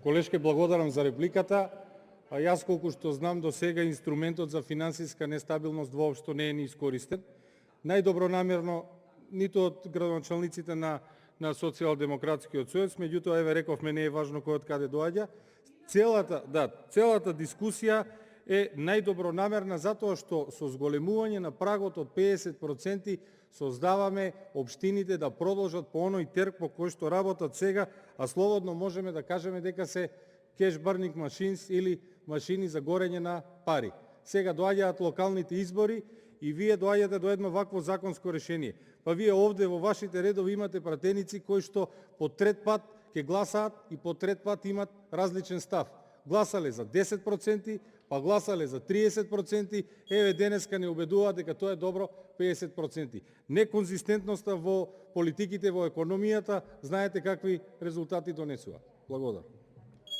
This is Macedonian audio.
Колешке, благодарам за репликата. Јас колку што знам до сега инструментот за финансиска нестабилност воопшто не е ни искористен. Најдобронамерно ниту од градоначалниците на Социјалдемократскиот сојуз, меѓутоа еве рековме не е важно кој од каде доаѓа. Целата дискусија е најдобронамерна затоа што со зголемување на прагот од 50% создаваме општините да продолжат по оној терк по кој што работат сега, а слободно можеме да кажеме дека се cash burning machines или машини за горење на пари. Сега доаѓаат локалните избори и вие доаѓате до едно вакво законско решение. Па вие овде во вашите редови имате пратеници кои што по трет пат ќе гласаат и по трет пат имат различен став. Гласале за 10%, па гласале за 30%, еве денеска не убедуваат дека тоа е добро 50%. Неконзистентноста во политиките во економијата, знаете какви резултати донесува. Благодарам.